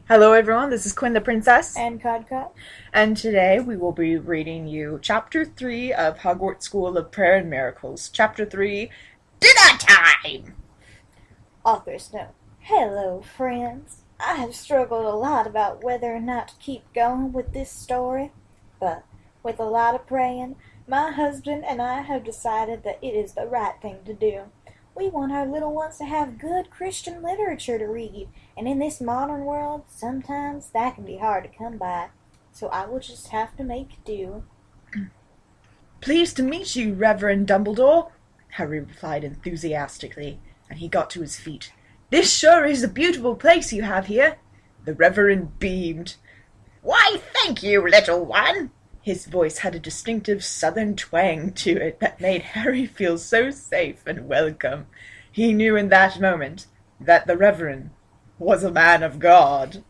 Hello everyone, this is Quinn the Princess, And Codcott. and today we will be reading you Chapter 3 of Hogwarts School of Prayer and Miracles. Chapter 3, Dinner Time! Author's note. Hello, friends. I have struggled a lot about whether or not to keep going with this story, but with a lot of praying, my husband and I have decided that it is the right thing to do. We want our little ones to have good Christian literature to read, and in this modern world, sometimes that can be hard to come by. So I will just have to make do. Pleased to meet you, Reverend Dumbledore, Harry replied enthusiastically, and he got to his feet. This sure is a beautiful place you have here. The Reverend beamed. Why, thank you, little one. His voice had a distinctive southern twang to it that made Harry feel so safe and welcome. He knew in that moment that the Reverend was a man of God.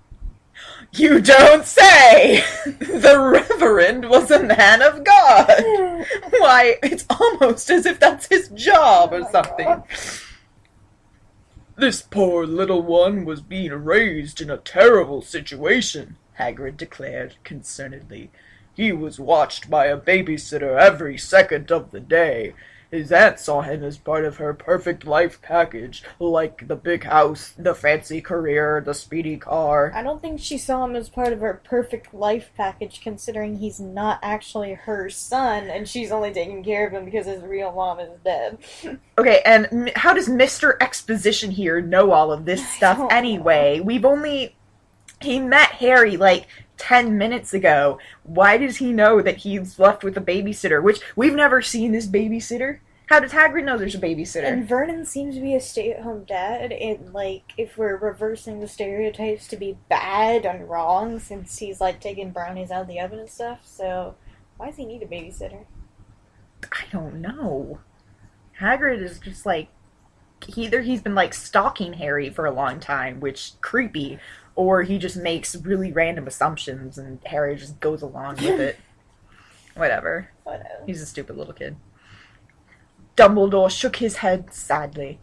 You don't say! The Reverend was a man of God! Why, it's almost as if that's his job or something. God. This poor little one was being raised in a terrible situation, Hagrid declared concernedly. He was watched by a babysitter every second of the day. His aunt saw him as part of her perfect life package, like the big house, the fancy career, the speedy car. I don't think she saw him as part of her perfect life package, considering he's not actually her son, and she's only taking care of him because his real mom is dead. Okay, and how does Mr. Exposition here know all of this stuff anyway? He met Harry, 10 minutes ago. Why does he know that he's left with a babysitter? Which, we've never seen this babysitter. How does Hagrid know there's a babysitter? And Vernon seems to be a stay-at-home dad, and, if we're reversing the stereotypes to be bad and wrong, since he's, taking brownies out of the oven and stuff, so why does he need a babysitter? I don't know. Hagrid is just, either he's been, stalking Harry for a long time, which, creepy, or he just makes really random assumptions and Harry just goes along with it. Whatever. He's a stupid little kid. Dumbledore shook his head sadly.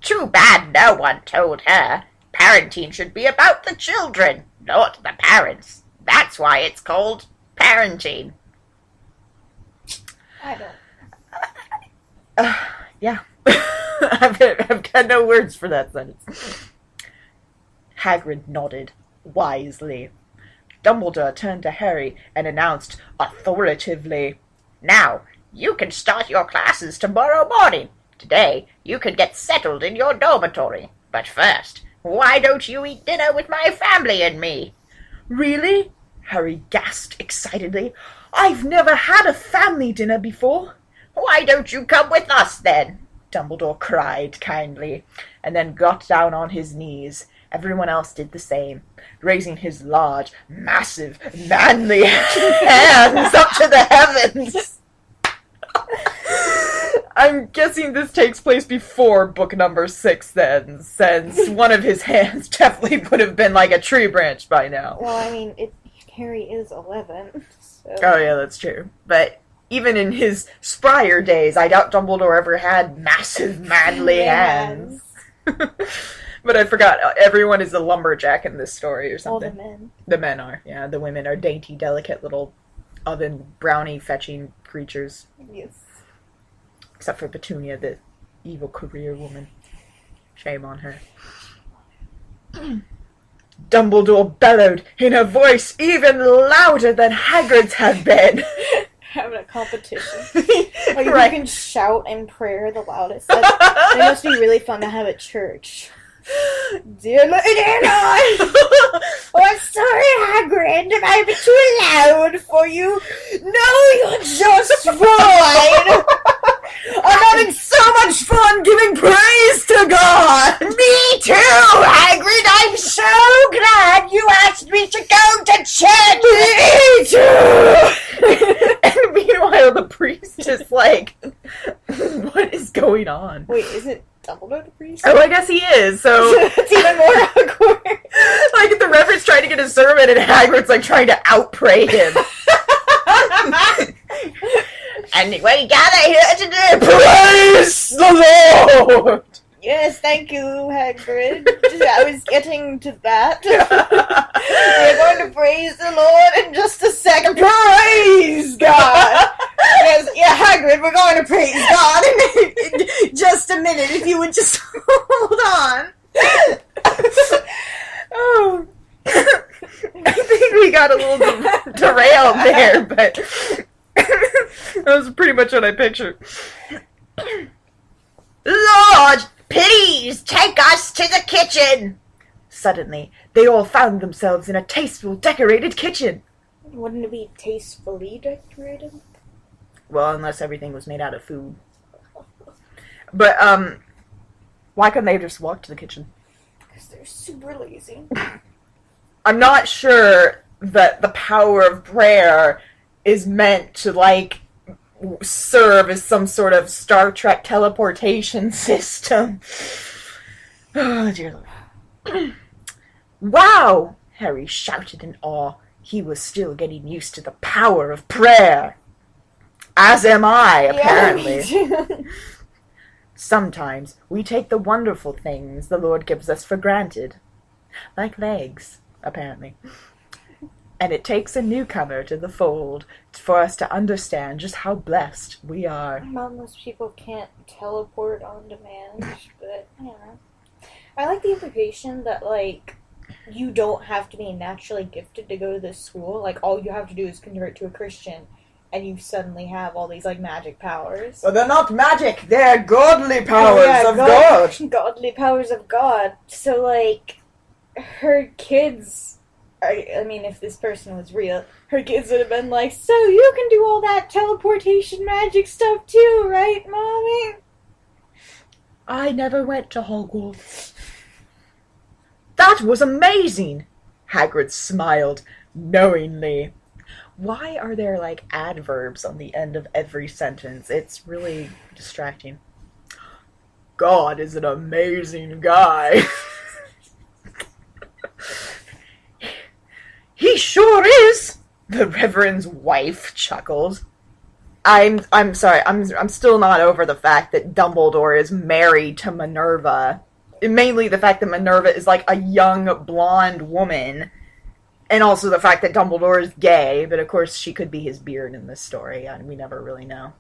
Too bad no one told her. Parenting should be about the children, not the parents. That's why it's called parenting. I don't. Yeah. I've got no words for that sentence. Hagrid nodded, wisely. Dumbledore turned to Harry and announced authoritatively, Now, you can start your classes tomorrow morning. Today, you can get settled in your dormitory. But first, why don't you eat dinner with my family and me? Really? Harry gasped excitedly. I've never had a family dinner before. Why don't you come with us, then? Dumbledore cried kindly, and then got down on his knees. Everyone else did the same, raising his large, massive, manly hands up to the heavens. I'm guessing this takes place before book number 6 then, since one of his hands definitely would have been like a tree branch by now. Well, I mean, Harry is 11, so... Oh yeah, that's true. But even in his sprier days, I doubt Dumbledore ever had massive, manly hands. But I forgot, everyone is a lumberjack in this story or something. All the men. The men are, yeah. The women are dainty, delicate little oven brownie-fetching creatures. Yes. Except for Petunia, the evil career woman. Shame on her. Dumbledore bellowed in a voice even louder than Hagrid's had been. Having a competition. Like, right. You can shout in prayer the loudest. It must be really fun to have at church. Dear Lord, I'm sorry, Hagrid, if I've been too loud for you. No, you're just fine. I'm having so much fun giving praise to God. Me too, Hagrid. I'm so glad you asked me to go to church. Me too. And meanwhile, the priest is like, what is going on? Wait, is it Dumbledore the priest? Oh, I guess he is, so... It's even more awkward. The Reverend's trying to get his sermon, and Hagrid's, trying to out-pray him. And we gather here today, praise the Lord! Yes, thank you, Hagrid. I was getting to that. We're going to praise the Lord in just a second. Praise God! Yes, yeah, Hagrid, we're going to praise God in just a minute. If you would just hold on. Oh. I think we got a little derailed there, but that was pretty much what I pictured. Lord, please take us to the kitchen! Suddenly, they all found themselves in a tasteful, decorated kitchen. Wouldn't it be tastefully decorated? Well, unless everything was made out of food. But, why couldn't they just walk to the kitchen? Because they're super lazy. I'm not sure that the power of prayer is meant to, like, serve as some sort of Star Trek teleportation system. Oh, dear Lord. Wow! Harry shouted in awe. He was still getting used to the power of prayer. As am I, apparently. Yeah, Sometimes we take the wonderful things the Lord gives us for granted. Like legs, apparently. And it takes a newcomer to the fold for us to understand just how blessed we are. Most people can't teleport on demand, but, you know. I like the implication that, like, you don't have to be naturally gifted to go to this school. Like, all you have to do is convert to a Christian, and you suddenly have all these, like, magic powers. Well, they're not magic. They're godly powers of God. Godly powers of God. So, like, her kids... I mean, if this person was real, her kids would have been like, so you can do all that teleportation magic stuff too, right, Mommy? I never went to Hogwarts. That was amazing! Hagrid smiled knowingly. Why are there, like, adverbs on the end of every sentence? It's really distracting. God is an amazing guy. He sure is! The Reverend's wife chuckled. I'm sorry, I'm still not over the fact that Dumbledore is married to Minerva. Mainly the fact that Minerva is like a young blonde woman. And also the fact that Dumbledore is gay, but of course she could be his beard in this story, and we never really know.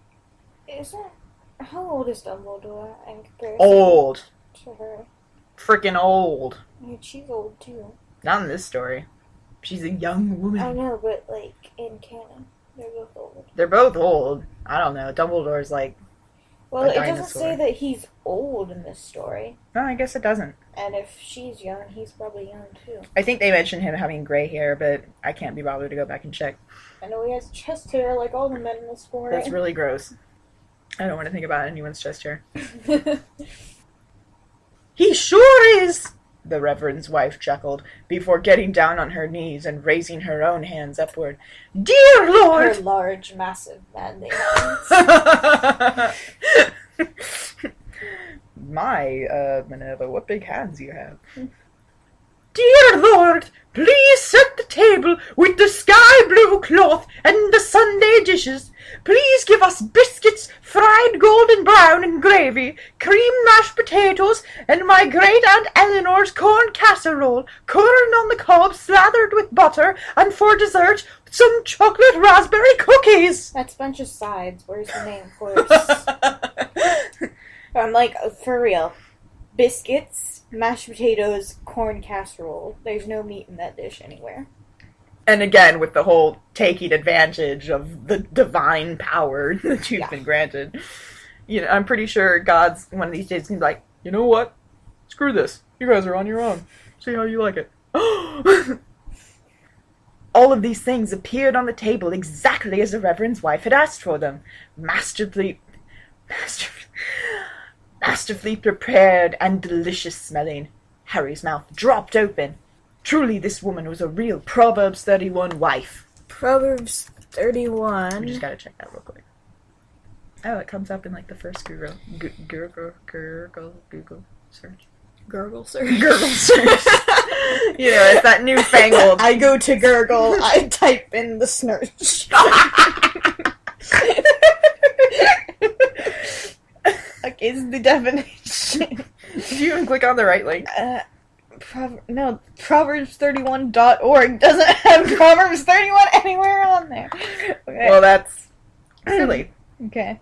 How old is Dumbledore in comparison Old. to her? Frickin' old. I mean, she's old too. Not in this story. She's a young woman. I know, but, like, in canon, they're both old. They're both old. I don't know. Dumbledore's like Well, a it dinosaur. doesn't say that he's old in this story. No, I guess it doesn't. And if she's young, he's probably young too. I think they mentioned him having gray hair, but I can't be bothered to go back and check. I know he has chest hair like all the men in this story. That's really gross. I don't want to think about anyone's chest hair. He sure is! The Reverend's wife chuckled, before getting down on her knees and raising her own hands upward. Dear Lord! Her large, massive, manly hands. My, Minerva, what big hands you have. Dear Lord, please set the table with the sky blue cloth and the Sunday dishes. Please give us biscuits, fried golden brown and gravy, cream mashed potatoes, and my great-aunt Eleanor's corn casserole, corn on the cob slathered with butter, and for dessert, some chocolate raspberry cookies. That's a bunch of sides. Where's the main course? I'm like, for real. Biscuits, mashed potatoes, corn casserole. There's no meat in that dish anywhere. And again, with the whole taking advantage of the divine power that you've been granted. You know, I'm pretty sure God's one of these days can be like, you know what? Screw this. You guys are on your own. See how you like it. All of these things appeared on the table exactly as the Reverend's wife had asked for them. Masterfully prepared and delicious smelling. Harry's mouth dropped open. Truly, this woman was a real Proverbs 31 wife. Proverbs 31. We just gotta check that real quick. Oh, it comes up in like the first Google search. Gurgle search. Gurgle search. You know, it's that newfangled. I go to Gurgle, I type in the search. Like, is the definition. Did you even click on the right link? No, Proverbs31.org doesn't have Proverbs 31 anywhere on there. Okay. Well, that's silly. Okay.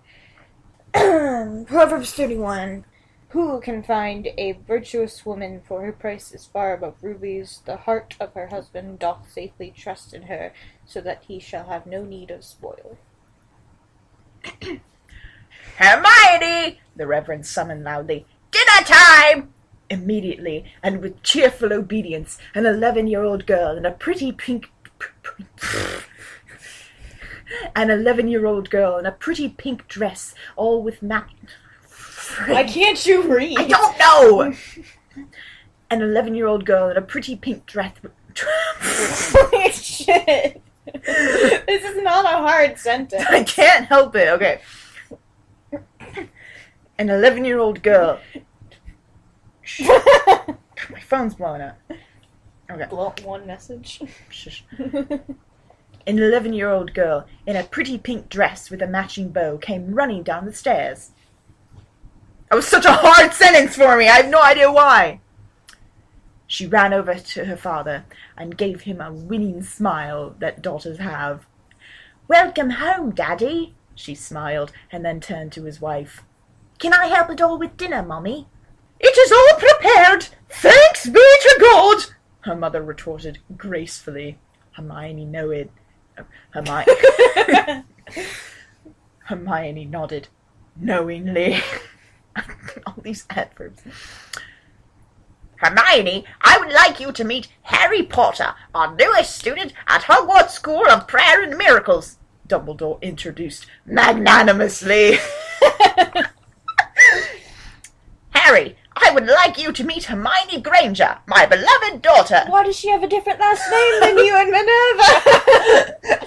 Proverbs 31. Who can find a virtuous woman, for her price is far above rubies? The heart of her husband doth safely trust in her, so that he shall have no need of spoil. Hermione! The Reverend summoned loudly. Dinner time! Immediately, and with cheerful obedience, an 11-year-old girl in a pretty pink... An 11-year-old girl in a pretty pink dress, all with Why can't you read? I don't know! An 11-year-old girl in a pretty pink dress... Holy shit! This is not a hard sentence. I can't help it, okay. An 11-year-old girl... My phone's blowing up. Okay. Blow up one message. Shush. An 11-year-old girl in a pretty pink dress with a matching bow came running down the stairs. That was such a hard sentence for me. I have no idea why. She ran over to her father and gave him a winning smile that daughters have. Welcome home, Daddy, she smiled, and then turned to his wife. Can I help at all with dinner, Mummy? It is all prepared, thanks be to God, her mother retorted gracefully. Hermione nodded. Hermione nodded knowingly. All these adverbs. Hermione, I would like you to meet Harry Potter, our newest student at Hogwarts School of Prayer and Miracles, Dumbledore introduced magnanimously. Harry, I would like you to meet Hermione Granger, my beloved daughter. Why does she have a different last name than you and Minerva?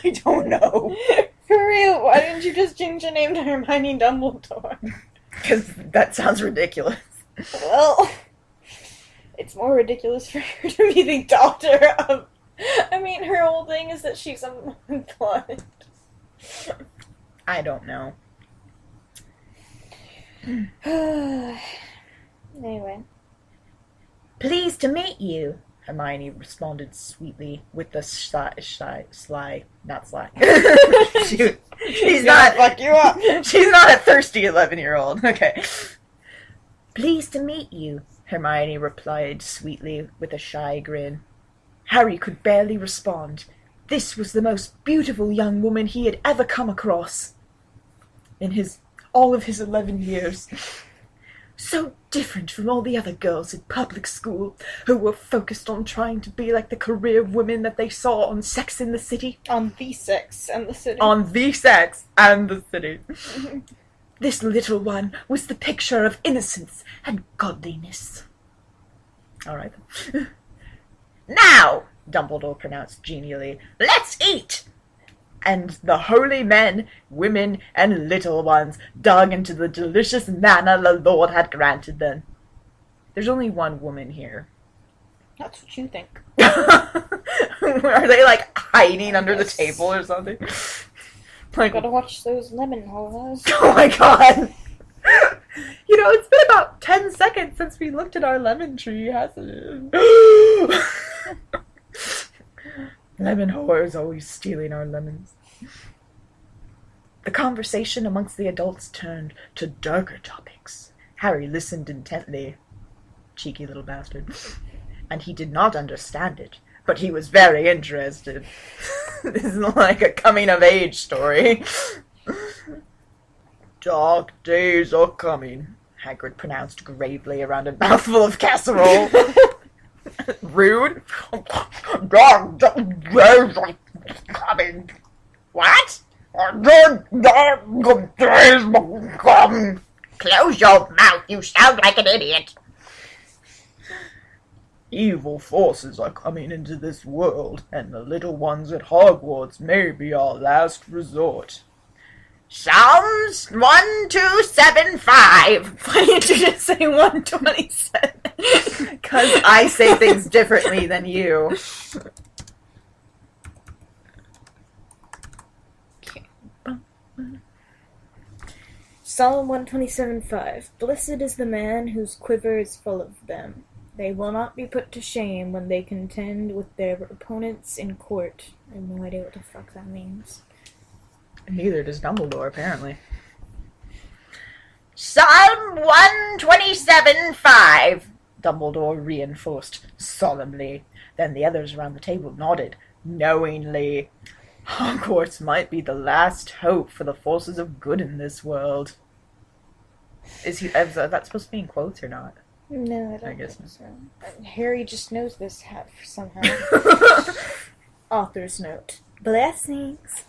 I don't know. For real, why didn't you just change your name to Hermione Dumbledore? Because that sounds ridiculous. Well, it's more ridiculous for her to be the daughter of... I mean, her whole thing is that she's unemployed. I don't know. Anyway. Pleased to meet you, Hermione responded sweetly with the sly, not sly. She's not fuck you up. She's not a thirsty 11-year-old. Okay. Pleased to meet you, Hermione replied sweetly with a shy grin. Harry could barely respond. This was the most beautiful young woman he had ever come across in all of his 11 years. So different from all the other girls in public school who were focused on trying to be like the career women that they saw on Sex in the City. On the Sex and the City. On the Sex and the City. This little one was the picture of innocence and godliness. All right. Now, Dumbledore pronounced genially, let's eat! And the holy men, women, and little ones dug into the delicious manna the Lord had granted them. There's only one woman here. That's what you think. Are they, like, hiding under the table or something? Like, gotta watch those lemon horrors. Oh my god! You know, it's been about 10 seconds since we looked at our lemon tree, hasn't it? Lemon whore is always stealing our lemons. The conversation amongst the adults turned to darker topics. Harry listened intently. Cheeky little bastard. And he did not understand it, but he was very interested. This is like a coming-of-age story. Dark days are coming, Hagrid pronounced gravely around a mouthful of casserole. Rude. Dark days are coming. What? Dark days are coming. Close your mouth, you sound like an idiot. Evil forces are coming into this world, and the little ones at Hogwarts may be our last resort. Psalms 1275. Why didn't you just say 127? Because I say things differently than you. Psalm 127:5. Blessed is the man whose quiver is full of them. They will not be put to shame when they contend with their opponents in court. I have no idea what the fuck that means. Neither does Dumbledore, apparently. Psalm 127:5, Dumbledore reinforced solemnly. Then the others around the table nodded knowingly. Hogwarts might be the last hope for the forces of good in this world. Is that supposed to be in quotes or not? No, I don't think so. Harry just knows this hat somehow. Author's note. Blessings.